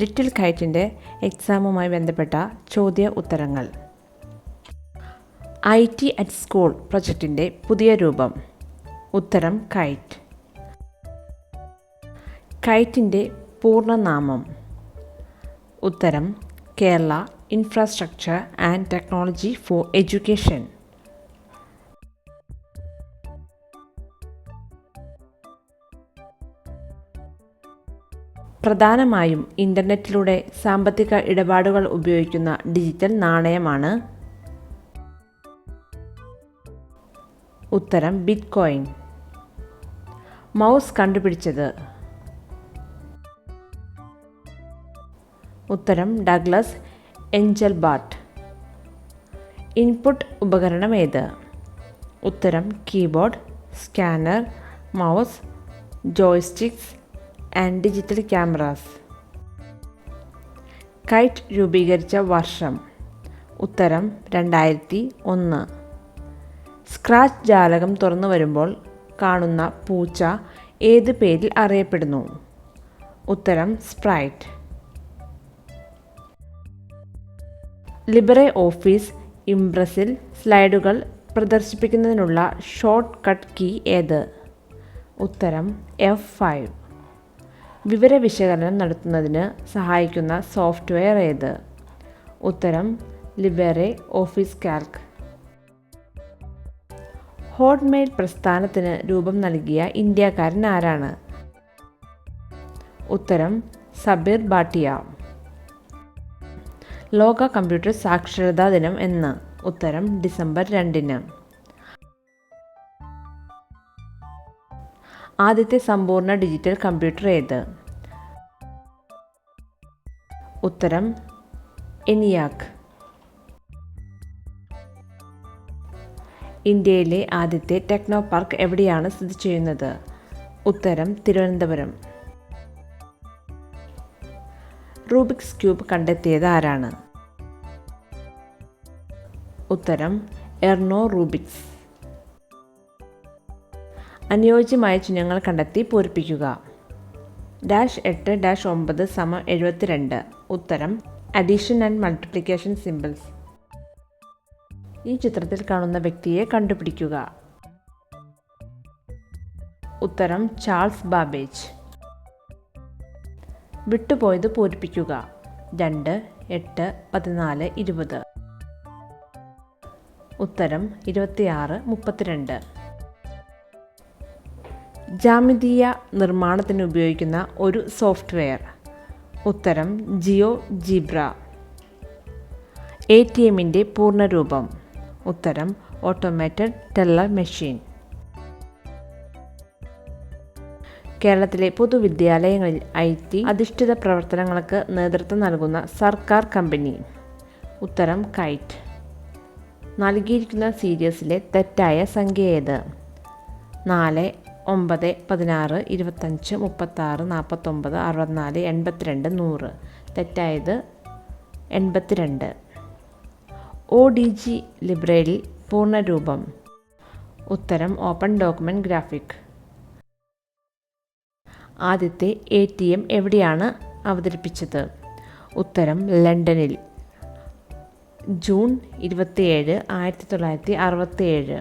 Little കൈറ്റിൻ്റെ എക്സാമുമായി ബന്ധപ്പെട്ട ചോദ്യ ഉത്തരങ്ങൾ. IT അറ്റ് സ്കൂൾ പ്രൊജക്റ്റിൻ്റെ പുതിയ രൂപം. ഉത്തരം കൈറ്റ്. കൈറ്റിൻ്റെ പൂർണ്ണനാമം. ഉത്തരം Kerala infrastructure and technology for education. പ്രധാനമായും ഇൻ്റർനെറ്റിലൂടെ സാമ്പത്തിക ഇടപാടുകൾ ഉപയോഗിക്കുന്ന ഡിജിറ്റൽ നാണയമാണ്. ഉത്തരം ബിറ്റ്കോയിൻ. മൗസ് കണ്ടുപിടിച്ചത്. ഉത്തരം ഡഗ്ലസ് എൻജൽബാർട്ട്. ഇൻപുട്ട് ഉപകരണം ഏത്? ഉത്തരം keyboard, scanner, mouse, joysticks and digital cameras. KITE രൂപീകരിച്ച വർഷം. ഉത്തരം 2001. സ്ക്രാച്ച് ജാലകം തുറന്നു വരുമ്പോൾ കാണുന്ന പൂച്ച ഏത് പേരിൽ അറിയപ്പെടുന്നു? ഉത്തരം സ്പ്രൈറ്റ്. ലിബ്രെ ഓഫീസ് ഇംപ്രസിൽ സ്ലൈഡുകൾ പ്രദർശിപ്പിക്കുന്നതിനുള്ള ഷോർട്ട് കട്ട് കീ ഏത്? ഉത്തരം F5. വിവരവിശകലനം നടത്തുന്നതിന് സഹായിക്കുന്ന സോഫ്റ്റ്വെയർ ഏത്? ഉത്തരം ലിബ്രെ ഓഫീസ് കാൽക്ക്. ഹോട്ട്മെയിൽ പ്രസ്ഥാനത്തിന് രൂപം നൽകിയ ഇന്ത്യക്കാരൻ ആരാണ്? ഉത്തരം സബീർ ഭാട്ടിയ. ലോക കമ്പ്യൂട്ടർ സാക്ഷരതാ ദിനം എന്ന്? ഉത്തരം ഡിസംബർ 2. ആദ്യത്തെ സമ്പൂർണ്ണ ഡിജിറ്റൽ കമ്പ്യൂട്ടർ ഏത്? ഉത്തരം ENIAC. ഇന്ത്യയിലെ ആദ്യത്തെ ടെക്നോ പാർക്ക് എവിടെയാണ് സ്ഥിതി ചെയ്യുന്നത്? ഉത്തരം തിരുവനന്തപുരം. റൂബിക്സ് ക്യൂബ് കണ്ടെത്തിയത് ആരാണ്? ഉത്തരം എർണോ റൂബിക്സ്. അനുയോജ്യമായ ചിഹ്നങ്ങൾ കണ്ടെത്തി പൂരിപ്പിക്കുക. -8-9 = 72. ഉത്തരം അഡീഷൻ ആൻഡ് മൾട്ടിപ്ലിക്കേഷൻ സിമ്പിൾസ്. ഈ ചിത്രത്തിൽ കാണുന്ന വ്യക്തിയെ കണ്ടുപിടിക്കുക. ഉത്തരം ചാൾസ് ബാബേജ്. വിട്ടുപോയത് പൂരിപ്പിക്കുക. 2, 8, 14, 20. ഉത്തരം 26, 32. ജാമിതീയ നിർമ്മാണത്തിന് ഉപയോഗിക്കുന്ന ഒരു സോഫ്റ്റ്വെയർ. ഉത്തരം ജിയോജീബ്ര. ATMൻ്റെ പൂർണ്ണരൂപം. ഉത്തരം ഓട്ടോമേറ്റഡ് ടെല്ലർ മെഷീൻ. കേരളത്തിലെ പൊതുവിദ്യാലയങ്ങളിൽ IT അധിഷ്ഠിത പ്രവർത്തനങ്ങൾക്ക് നേതൃത്വം നൽകുന്ന സർക്കാർ കമ്പനി. ഉത്തരം കൈറ്റ്. നൽകിയിരിക്കുന്ന സീരീസിലെ തെറ്റായ സംഖ്യ ഏത്? 4, 9, 16, 25, 36, 49, 64, 82, 100. തെറ്റായത് 82. ODG ലൈബ്രറി പൂർണ്ണരൂപം. ഉത്തരം ഓപ്പൺ ഡോക്യുമെൻ്റ് ഗ്രാഫിക്. ആദ്യത്തെ ATM എവിടെയാണ് അവതരിപ്പിച്ചത്? ഉത്തരം ലണ്ടനിൽ. ജൂൺ 27, 1967.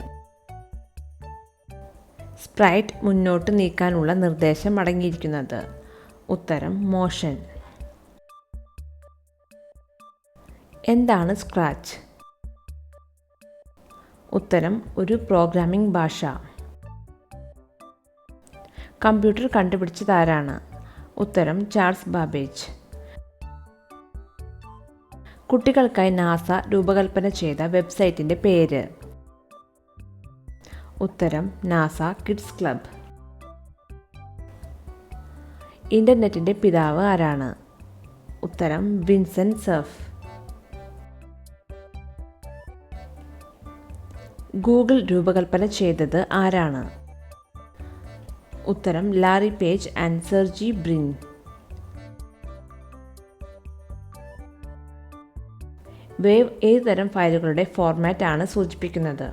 സ്പ്രൈറ്റ് മുന്നോട്ട് നീക്കാനുള്ള നിർദ്ദേശം അടങ്ങിയിരിക്കുന്നത്? ഉത്തരം മോഷൻ. എന്താണ് സ്ക്രാച്ച്? ഉത്തരം ഒരു പ്രോഗ്രാമിംഗ് ഭാഷ. കമ്പ്യൂട്ടർ കണ്ടുപിടിച്ചതാരാണ്? ഉത്തരം ചാൾസ് ബാബേജ്. കുട്ടികൾക്കായി നാസ രൂപകൽപ്പന ചെയ്ത വെബ്സൈറ്റിൻ്റെ പേര്? ഉത്തരം നാസ കിഡ്സ് ക്ലബ്. ഇൻ്റർനെറ്റിൻ്റെ പിതാവ് ആരാണ്? ഉത്തരം വിൻസെൻ്റ് സെർഫ്. ഗൂഗിൾ രൂപകൽപ്പന ചെയ്തത് ആരാണ്? ഉത്തരം Larry Page and Sergey Brin. Wave ഏതുതരം ഫയലുകളുടെ ഫോർമാറ്റ് ആണ് സൂചിപ്പിക്കുന്നത്?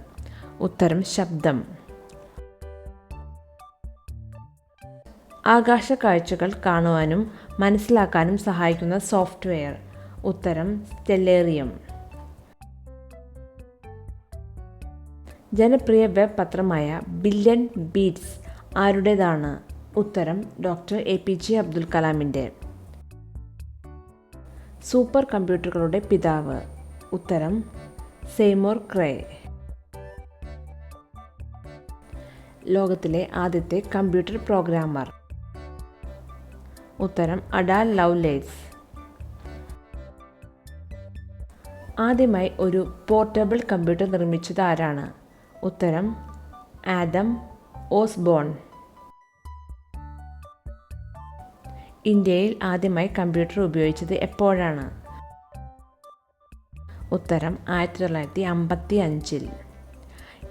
ഉത്തരം ശബ്ദം. ആകാശ കാഴ്ചകൾ കാണുവാനും മനസ്സിലാക്കാനും സഹായിക്കുന്ന സോഫ്റ്റ്വെയർ. ഉത്തരം സ്റ്റെല്ലേറിയം. ജനപ്രിയ വെബ് പത്രമായ ബില്യൺ ബീറ്റ്സ് ആരുടേതാണ്? ഉത്തരം ഡോക്ടർ APJ അബ്ദുൽ കലാമിൻ്റെ. സൂപ്പർ കമ്പ്യൂട്ടറുകളുടെ പിതാവ്. ഉത്തരം സെയ്മൂർ ക്രേ. ലോകത്തിലെ ആദ്യത്തെ കമ്പ്യൂട്ടർ പ്രോഗ്രാമർ. ഉത്തരം അഡാ ലവ്ലേസ്. ആദ്യമായി ഒരു പോർട്ടബിൾ കമ്പ്യൂട്ടർ നിർമ്മിച്ചത് ആരാണ്? ഉത്തരം ആദം ഓസ്ബോൺ. ഇന്ത്യയിൽ ആദ്യമായി കമ്പ്യൂട്ടർ ഉപയോഗിച്ചത് എപ്പോഴാണ്? ഉത്തരം 1955.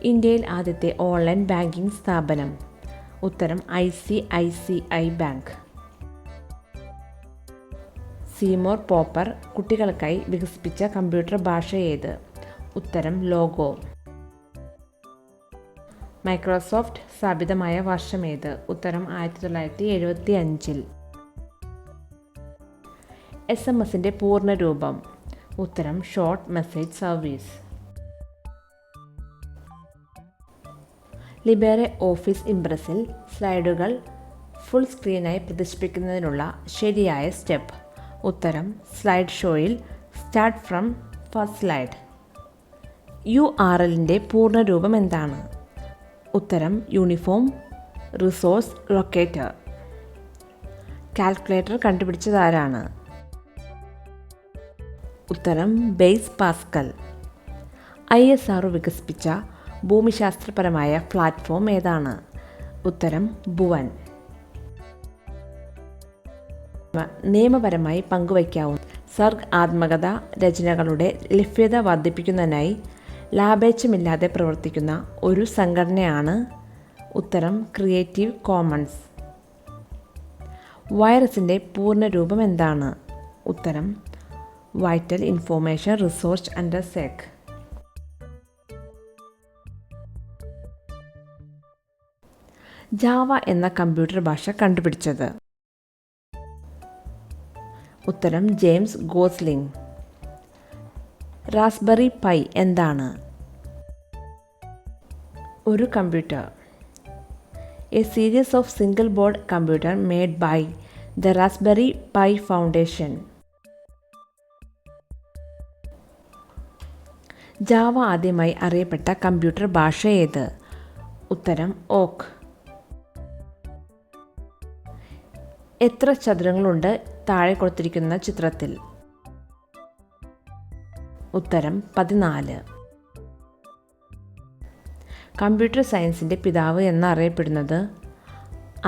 ഇന്ത്യയിൽ ആദ്യത്തെ ഓൺലൈൻ ബാങ്കിംഗ് സ്ഥാപനം. ഉത്തരം ICICI ബാങ്ക്. സീമോർ പോപ്പർ കുട്ടികൾക്കായി വികസിപ്പിച്ച കമ്പ്യൂട്ടർ ഭാഷ ഏത്? ഉത്തരം ലോഗോ. മൈക്രോസോഫ്റ്റ് സ്ഥാപിതമായ വർഷം ഏത്? ഉത്തരം 1975. SMS-ന്റെ പൂർണ്ണരൂപം. ഉത്തരം ഷോർട്ട് മെസ്സേജ് സർവീസ്. ലിബറെ ഓഫീസ് ഇംപ്രസിൽ സ്ലൈഡുകൾ ഫുൾ സ്ക്രീനായി പ്രദർശിപ്പിക്കുന്നതിനുള്ള ശരിയായ സ്റ്റെപ്പ്. ഉത്തരം സ്ലൈഡ് ഷോയിൽ സ്റ്റാർട്ട് ഫ്രം ഫസ്റ്റ് സ്ലൈഡ്. URLൻ്റെ പൂർണ്ണരൂപം എന്താണ്? ഉത്തരം യൂണിഫോം റിസോഴ്സ് ലൊക്കേറ്റർ. കാൽക്കുലേറ്റർ കണ്ടുപിടിച്ചതാരാണ്? ഉത്തരം ബെയ്സ് പാസ്കൽ. ISRO വികസിപ്പിച്ച ഭൂമിശാസ്ത്രപരമായ പ്ലാറ്റ്ഫോം ഏതാണ്? ഉത്തരം ഭുവൻ. നിയമപരമായി പങ്കുവയ്ക്കാവുന്ന സർഗാത്മകത രചനകളുടെ ലഭ്യത വർദ്ധിപ്പിക്കുന്നതിനായി ലാഭേച്ഛമില്ലാതെ പ്രവർത്തിക്കുന്ന ഒരു സംഘടനയാണ്? ഉത്തരം ക്രിയേറ്റീവ് കോമൺസ്. വൈറസിൻ്റെ പൂർണ്ണരൂപം എന്താണ്? ഉത്തരം vital information resource under SEC. Java എന്ന കമ്പ്യൂട്ടർ ഭാഷ കണ്ടുപിടിച്ചത്? ഉത്തരം ജെയിംസ് ഗോസ്ലിംഗ്. റാസ്ബെറി പൈ എന്താണ്? ഒരു computer. A series of single board computer made by the Raspberry Pi foundation. Java ആദ്യമായി അറിയപ്പെട്ട കമ്പ്യൂട്ടർ ഭാഷ ഏത്? ഉത്തരം ഓക്ക്. എത്ര ചതുരങ്ങളുണ്ട് താഴെ കൊടുത്തിരിക്കുന്ന ചിത്രത്തിൽ? ഉത്തരം 14. കമ്പ്യൂട്ടർ സയൻസിൻ്റെ പിതാവ് എന്നറിയപ്പെടുന്നത്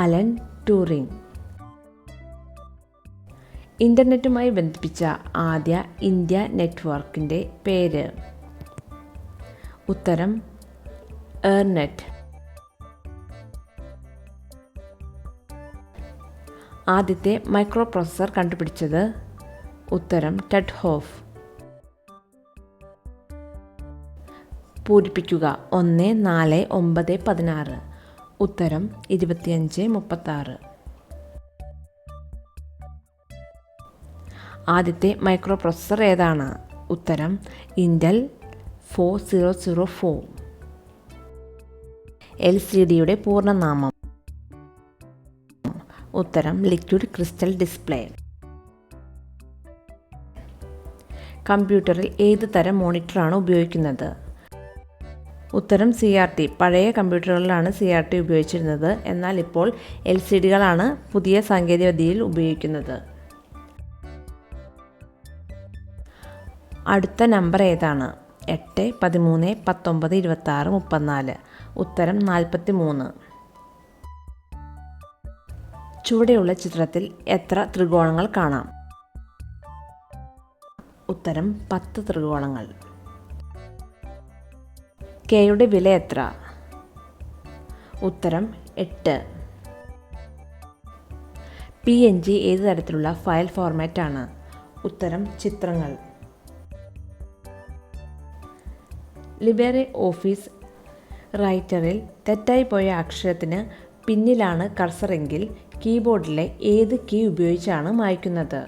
അലൻ ട്യൂറിംഗ്. ഇൻ്റർനെറ്റുമായി ബന്ധിപ്പിച്ച ആദ്യ ഇന്ത്യ നെറ്റ്വർക്കിൻ്റെ പേര്? ഉത്തരം എയർനെറ്റ്. ആദ്യത്തെ മൈക്രോ പ്രോസസ്സർ കണ്ടുപിടിച്ചത്? ഉത്തരം ടെഡ് ഹോഫ്. പൂരിപ്പിക്കുക 1, 4, 9, 16. ഉത്തരം 25, 36. ആദ്യത്തെ മൈക്രോ പ്രോസസ്സർ ഏതാണ്? ഉത്തരം ഇൻ്റൽ 4004. LCDയുടെ പൂർണ്ണനാമം? ഉത്തരം ലിക്വിഡ് ക്രിസ്റ്റൽ ഡിസ്പ്ലേ. കമ്പ്യൂട്ടറിൽ ഏത് തരം മോണിറ്ററാണ് ഉപയോഗിക്കുന്നത്? ഉത്തരം CRT. പഴയ കമ്പ്യൂട്ടറുകളിലാണ് CRT ഉപയോഗിച്ചിരുന്നത്. എന്നാൽ ഇപ്പോൾ LCDകളാണ് പുതിയ സാങ്കേതികവിദ്യയിൽ ഉപയോഗിക്കുന്നത്. അടുത്ത നമ്പർ ഏതാണ്? 8, 13, 19, 26, 34. ഉത്തരം 43. ചുവടെയുള്ള ചിത്രത്തിൽ എത്ര ത്രികോണങ്ങൾ കാണാം? ഉത്തരം 10 ത്രികോണങ്ങൾ. Kയുടെ വില എത്ര? ഉത്തരം 8. PNG ഏത് തരത്തിലുള്ള ഫയൽ ഫോർമാറ്റാണ്? ഉത്തരം ചിത്രങ്ങൾ. ലിബറെ ഓഫീസ് റൈറ്ററിൽ തെറ്റായി പോയ അക്ഷരത്തിന് പിന്നിലാണ് കർസറെങ്കിൽ കീബോർഡിലെ ഏത് കീ ഉപയോഗിച്ചാണ് മായ്ക്കുന്നത്?